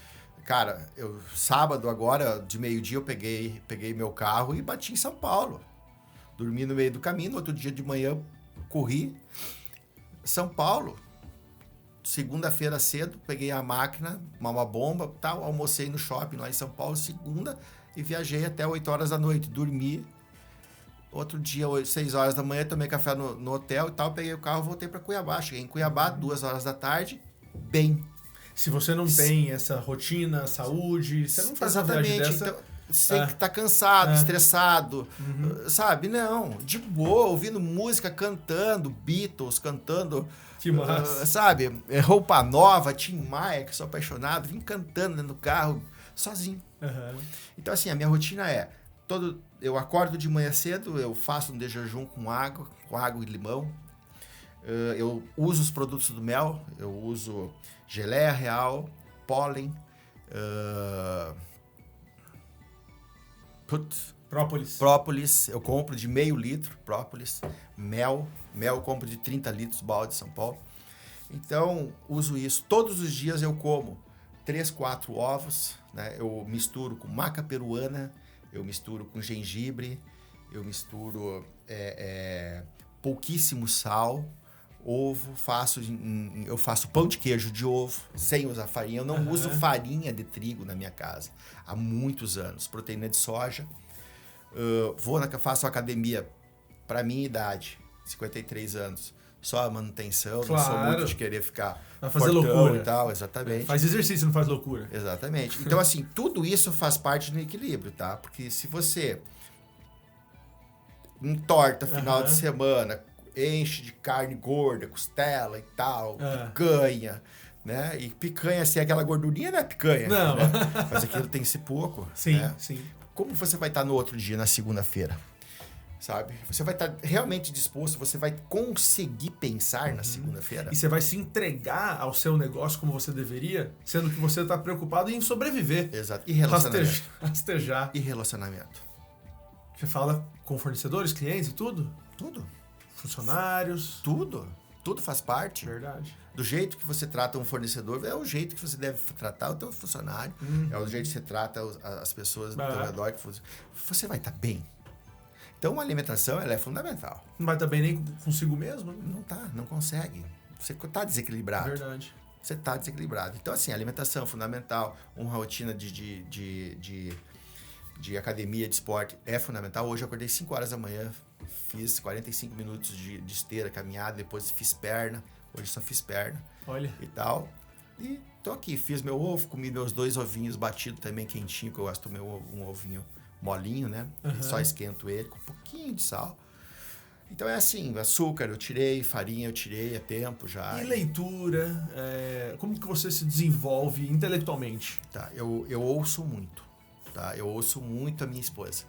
cara, sábado agora, de meio-dia, eu peguei meu carro e bati em São Paulo. Dormi no meio do caminho, no outro dia de manhã, corri. São Paulo. Segunda-feira cedo, peguei a máquina, uma bomba, tal, almocei no shopping lá em São Paulo, segunda, e viajei até 8 horas da noite. Dormi. Outro dia, 6 horas da manhã, tomei café no hotel e tal, peguei o carro e voltei para Cuiabá. Cheguei em Cuiabá, 2 horas da tarde, bem. Se você não tem essa rotina, saúde, você não faz uma viagem dessa... Então, sei que tá cansado, estressado, sabe? Não, de boa, ouvindo música, cantando, Beatles, cantando... Que massa. Sabe? Roupa Nova, Tim Maia, que sou apaixonado, vim cantando dentro do carro, sozinho. Então, assim, a minha rotina eu acordo de manhã cedo, eu faço um de jejum com água e limão. Eu uso os produtos do mel, eu uso geleia real, pólen, própolis, eu compro de meio litro, própolis, mel eu compro de 30 litros, balde de São Paulo. Então, uso isso. Todos os dias eu como 3, 4 ovos, né? Eu misturo com maca peruana, eu misturo com gengibre, eu misturo pouquíssimo sal, ovo, eu faço pão de queijo de ovo, sem usar farinha. Eu não uso farinha de trigo na minha casa há muitos anos. Proteína de soja. Faço academia para minha idade, 53 anos. Só a manutenção, claro. Não sou muito de querer ficar vai fazer loucura e tal, exatamente. Faz exercício, não faz loucura. Exatamente. Então, assim, tudo isso faz parte do equilíbrio, tá? Porque se você entorta final de semana, enche de carne gorda, costela e tal, picanha, né? E picanha, assim, aquela gordurinha não é picanha. Não. Né? Mas aquilo tem que ser pouco. Sim, né? sim. Como você vai estar no outro dia, na segunda-feira? Sabe? Você vai estar realmente disposto, você vai conseguir pensar na segunda-feira. E você vai se entregar ao seu negócio como você deveria, sendo que você está preocupado em sobreviver. Exato. E relacionamento. Rastejar. E relacionamento. Você fala com fornecedores, clientes e tudo? Tudo. Funcionários? Tudo. Tudo faz parte. Verdade. Do jeito que você trata um fornecedor, é o jeito que você deve tratar o teu funcionário. É o jeito que você trata as pessoas do teu redor. Você vai estar bem. Então, a alimentação ela é fundamental. Não vai estar bem nem consigo mesmo? Não consegue. Você está desequilibrado. Verdade. Você está desequilibrado. Então, assim, a alimentação é fundamental. Uma rotina de academia, de esporte é fundamental. Hoje eu acordei 5 horas da manhã, fiz 45 minutos de esteira, caminhada, depois fiz perna. Hoje só fiz perna. Olha. E tal. E tô aqui, fiz meu ovo, comi meus 2 ovinhos batidos também quentinho, que eu gosto de comer um ovinho molinho, né? Só esquento ele com um pouquinho de sal. Então é assim, açúcar eu tirei, farinha eu tirei, é tempo já. E leitura, como que você se desenvolve intelectualmente? Tá, eu ouço muito, tá? Eu ouço muito a minha esposa.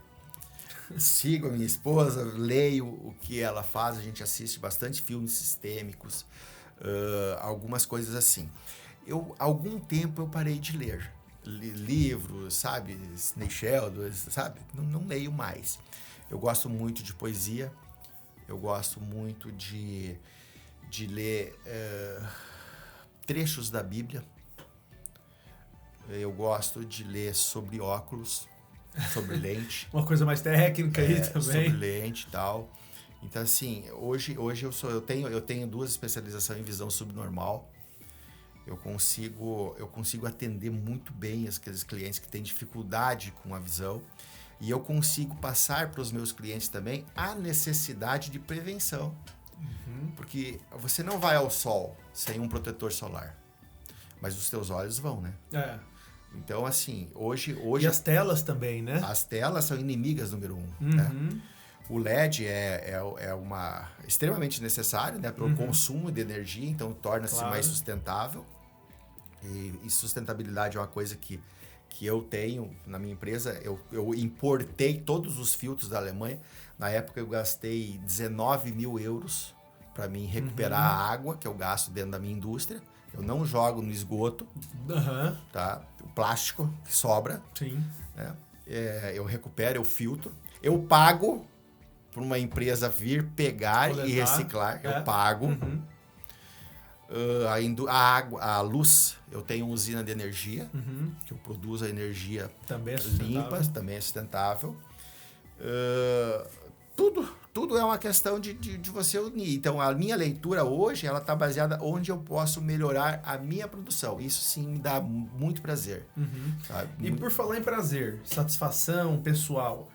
Sigo a minha esposa, leio o que ela faz, a gente assiste bastante filmes sistêmicos, algumas coisas assim. Algum tempo eu parei de ler. Livros, sabe? Sidney Sheldon, sabe? Não leio mais. Eu gosto muito de poesia, eu gosto muito de ler trechos da Bíblia, eu gosto de ler sobre óculos, sobre lente. Uma coisa mais técnica aí também. Sobre lente e tal. Então, assim, hoje eu tenho 2 especializações em visão subnormal. Eu consigo atender muito bem aqueles clientes que têm dificuldade com a visão e eu consigo passar para os meus clientes também a necessidade de prevenção. Porque você não vai ao sol sem um protetor solar, mas os teus olhos vão, né? Então, assim, hoje... E as telas também, né? As telas são inimigas número 1, né? O LED é extremamente necessário, né, para o consumo de energia, então torna-se mais sustentável. E sustentabilidade é uma coisa que que eu tenho na minha empresa, eu importei todos os filtros da Alemanha. Na época eu gastei 19 mil euros para mim recuperar a água que eu gasto dentro da minha indústria. Eu não jogo no esgoto, tá? O plástico que sobra. Sim. Né? Eu recupero, eu filtro. Eu pago para uma empresa vir pegar Coletar, e reciclar. Eu pago. A luz, eu tenho uma usina de energia, que eu produzo a energia também limpa, também é sustentável. Tudo é uma questão de você unir. Então, a minha leitura hoje, ela está baseada onde eu posso melhorar a minha produção. Isso sim me dá muito prazer. E por falar em prazer, satisfação pessoal,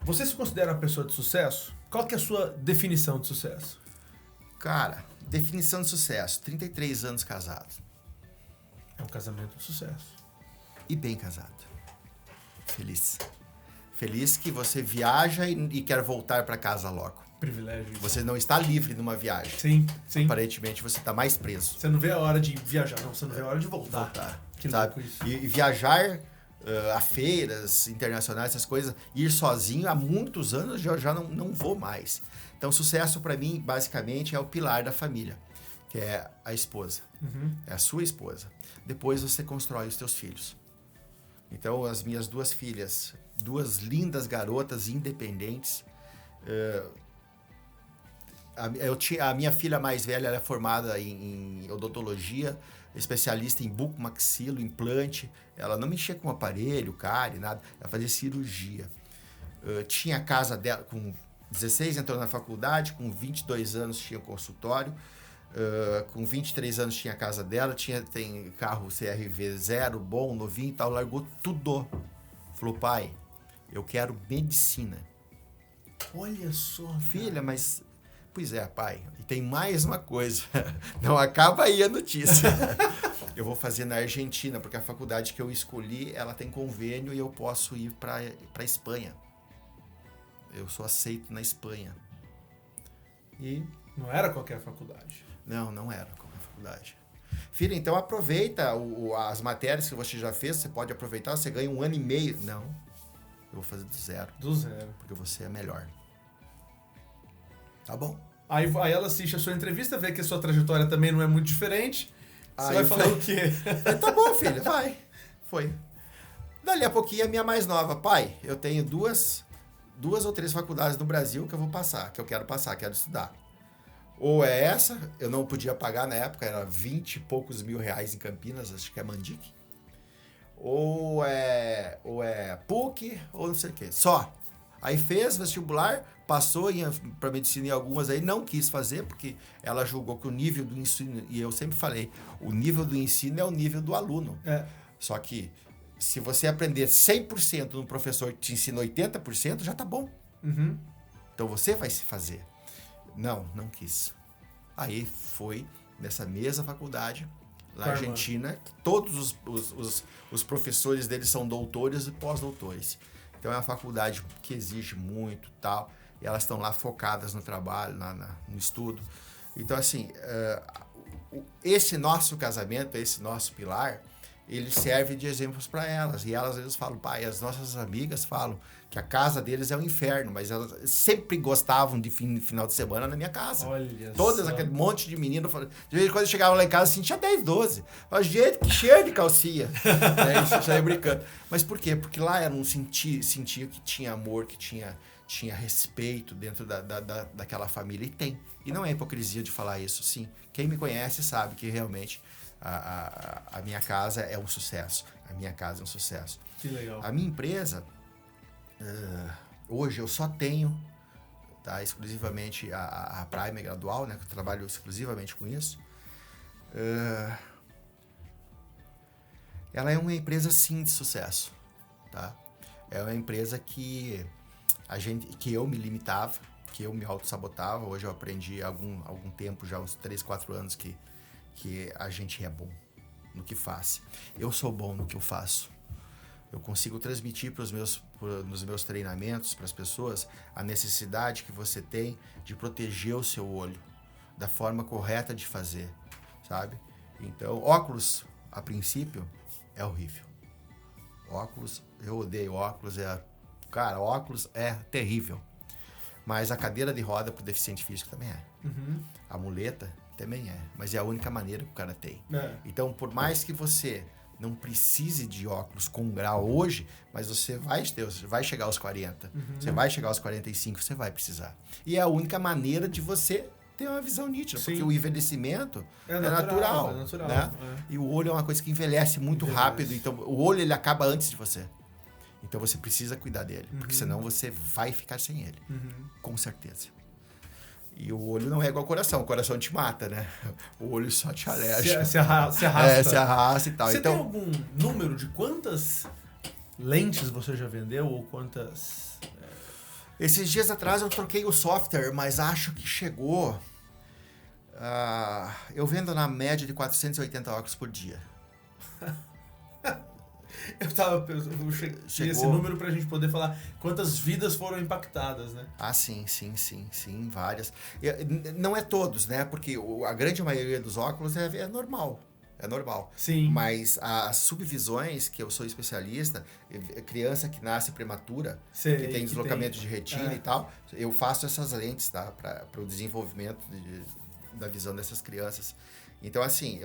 você se considera uma pessoa de sucesso? Qual que é a sua definição de sucesso? Cara, definição de sucesso, 33 anos casado. É um casamento de sucesso. E bem casado. Feliz. Feliz que você viaja e quer voltar para casa logo. Privilégio. Você não está livre numa viagem. Sim. Aparentemente você está mais preso. Você não vê a hora de viajar, não. Você não vê a hora de voltar. Que sabe? louco isso. E viajar a feiras internacionais, essas coisas, ir sozinho, há muitos anos eu já não vou mais. Então, sucesso para mim, basicamente, é o pilar da família, que é a esposa. É a sua esposa. Depois você constrói os teus filhos. Então, as minhas duas filhas, duas lindas garotas independentes. A minha filha mais velha, ela é formada em odontologia, especialista em bucomaxilo, implante. Ela não mexia com aparelho, cárie, nada. Ela fazia cirurgia. Tinha a casa dela, com 16 entrou na faculdade, com 22 anos tinha consultório. Com 23 anos tinha a casa dela, tem carro CRV 0, bom, novinho e tal, largou tudo. Falou, pai, eu quero medicina. Olha só, filha, mas... Pois é, pai, e tem mais uma coisa, não acaba aí a notícia. Eu vou fazer na Argentina, porque a faculdade que eu escolhi, ela tem convênio e eu posso ir para Espanha. Eu sou aceito na Espanha. E não era qualquer faculdade. Não era qualquer faculdade. Filha, então aproveita as matérias que você já fez, você pode aproveitar, você ganha 1 ano e meio. Não, eu vou fazer do zero. Do zero. Porque você é melhor. Tá bom. Aí ela assiste a sua entrevista, vê que a sua trajetória também não é muito diferente. Você vai falar o quê? Tá bom, filha, vai. Foi. Dali a pouquinho, a minha mais nova. Pai, eu tenho duas ou 3 faculdades no Brasil que eu vou passar, que eu quero passar, quero estudar. Ou é essa, eu não podia pagar na época, era 20 e poucos mil reais em Campinas, acho que é Mandique. Ou é PUC, ou não sei o quê. Só. Aí fez vestibular, passou para medicina em algumas aí, não quis fazer, porque ela julgou que o nível do ensino, e eu sempre falei, o nível do ensino é o nível do aluno. Só que se você aprender 100% no professor que te ensina 80%, já tá bom. Então você vai se fazer. Não quis. Aí foi nessa mesma faculdade, lá na Argentina, que todos os professores deles são doutores e pós-doutores. Então é uma faculdade que exige muito tal, e elas estão lá focadas no trabalho, no estudo. Então, assim, esse nosso casamento, esse nosso pilar, ele serve de exemplos para elas. E elas às vezes falam, pai, as nossas amigas falam que a casa deles é um inferno, mas elas sempre gostavam de final de semana na minha casa. Olha todas só. Aquele monte de menino, de vez em quando eu chegava lá em casa, sentia 10, 12. Falei, gente, que cheiro de calcinha. Isso, já ia brincando. Mas por quê? Porque lá era sentia que tinha amor, que tinha respeito dentro daquela família. E tem. E não é hipocrisia de falar isso, sim. Quem me conhece sabe que realmente a minha casa é um sucesso. A minha casa é um sucesso. Que legal. A minha empresa, hoje eu só tenho, tá, exclusivamente a Prime Gradual, né, que eu trabalho exclusivamente com isso. Ela é uma empresa, sim, de sucesso. Tá? É uma empresa que eu me limitava, que eu me auto-sabotava. Hoje eu aprendi há algum tempo, já uns 3, 4 anos, que a gente é bom no que faz. Eu sou bom no que eu faço. Eu consigo transmitir nos meus treinamentos para as pessoas a necessidade que você tem de proteger o seu olho da forma correta de fazer, sabe? Então, óculos, a princípio, é horrível. Óculos, eu odeio óculos. Cara, óculos é terrível. Mas a cadeira de roda pro deficiente físico também é. Uhum. A muleta também é. Mas é a única maneira que o cara tem. É. Então, por mais que você não precise de óculos com grau hoje, mas você vai chegar aos 40, você vai chegar aos 45, você vai precisar. E é a única maneira de você ter uma visão nítida, Sim. porque o envelhecimento é natural. Né? E o olho é uma coisa que envelhece muito rápido, então o olho ele acaba antes de você. Então você precisa cuidar dele, porque senão você vai ficar sem ele, com certeza. E o olho não é igual ao coração. O coração te mata, né? O olho só te aleja. Se arrasta. Se arrasta e tal. Você então, tem algum número de quantas lentes você já vendeu? Ou quantas... Esses dias atrás eu troquei o software, mas acho que chegou... eu vendo na média de 480 óculos por dia. Eu cheguei esse número pra gente poder falar quantas vidas foram impactadas, né? Sim, várias. Não é todos, né? Porque a grande maioria dos óculos é normal. É normal. Sim. Mas as subvisões, que eu sou especialista, criança que nasce prematura, que tem deslocamento de retina e tal, eu faço essas lentes, tá? Para o desenvolvimento da visão dessas crianças. Então, assim,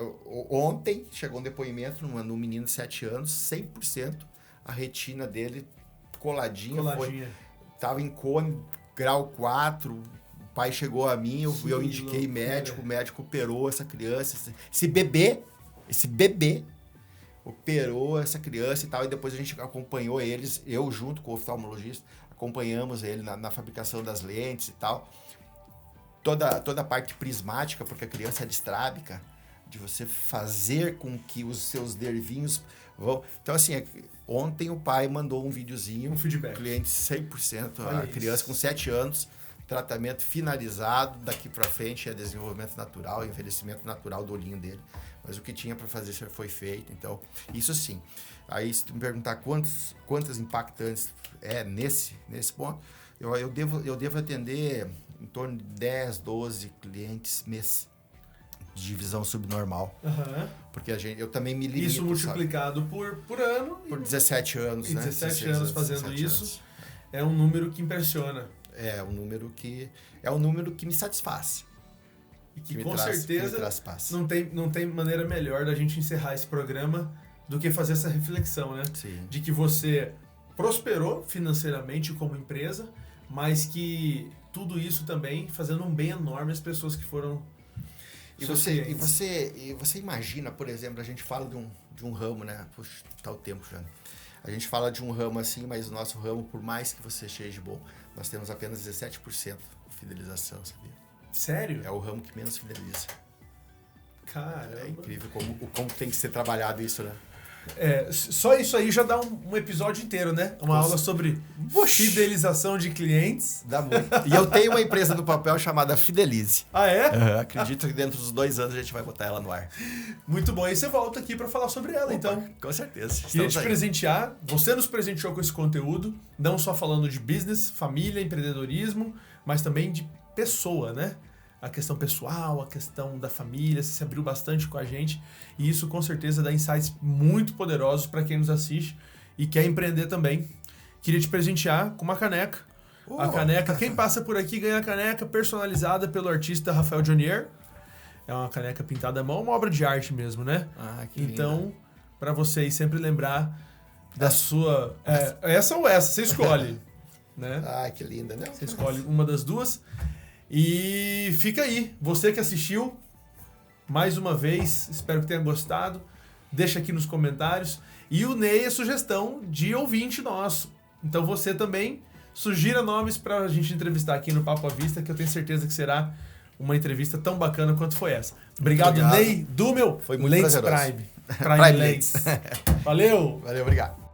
ontem chegou um depoimento no menino de 7 anos, 100% a retina dele coladinha. Tava em cone, grau 4, o pai chegou a mim, eu indiquei médico, o médico operou essa criança. Esse bebê operou essa criança e tal, e depois a gente acompanhou eles, eu junto com o oftalmologista, acompanhamos ele na fabricação das lentes e tal. Toda a parte prismática, porque a criança é distrábica, de você fazer com que os seus nervinhos vão... Então, assim, ontem o pai mandou um videozinho, um feedback. Cliente 100%, a criança com 7 anos, tratamento finalizado, daqui para frente é desenvolvimento natural, envelhecimento natural do olhinho dele. Mas o que tinha para fazer foi feito, então, isso sim. Aí, se tu me perguntar quantas impactantes nesse ponto, eu devo atender em torno de 10, 12 clientes mês de visão subnormal. Porque eu também me limito. Isso multiplicado por ano. Por 17 anos, né? 17 anos fazendo isso. É um número que impressiona. É um número que me satisfaz. E que com certeza não tem maneira melhor da gente encerrar esse programa do que fazer essa reflexão, né? Sim. De que você prosperou financeiramente como empresa, mas que tudo isso também fazendo um bem enorme às pessoas que foram... E você imagina, por exemplo, a gente fala de um ramo, né? Puxa, tá o tempo já. A gente fala de um ramo assim, mas o nosso ramo, por mais que você seja bom, nós temos apenas 17% de fidelização, sabia? Sério? É o ramo que menos fideliza. Caramba. É incrível como tem que ser trabalhado isso, né? Só isso aí já dá um episódio inteiro, né? Uma aula sobre fidelização de clientes. Dá muito. E eu tenho uma empresa no papel chamada Fidelize. Ah, é? Acredito que dentro dos 2 anos a gente vai botar ela no ar. Muito bom. E você volta aqui para falar sobre ela, então. Com certeza. Queria te presentear. Você nos presenteou com esse conteúdo, não só falando de business, família, empreendedorismo, mas também de pessoa, né? A questão pessoal, a questão da família, você se abriu bastante com a gente e isso com certeza dá insights muito poderosos para quem nos assiste e quer empreender também. Queria te presentear com uma caneca. A caneca, quem passa por aqui ganha a caneca personalizada pelo artista Rafael Jonier. É uma caneca pintada à mão, uma obra de arte mesmo, né? Que então, para vocês sempre lembrar da sua... essa ou essa, você escolhe. Né? Que linda, né? Você escolhe uma das duas. E fica aí, você que assistiu, mais uma vez, espero que tenha gostado, deixa aqui nos comentários. E o Ney é sugestão de ouvinte nosso, então você também sugira nomes para a gente entrevistar aqui no Papo à Vista, que eu tenho certeza que será uma entrevista tão bacana quanto foi essa. Obrigado. Ney Dumel, foi muito Lentes prazeroso. Prime Lentes. Valeu! Valeu, obrigado.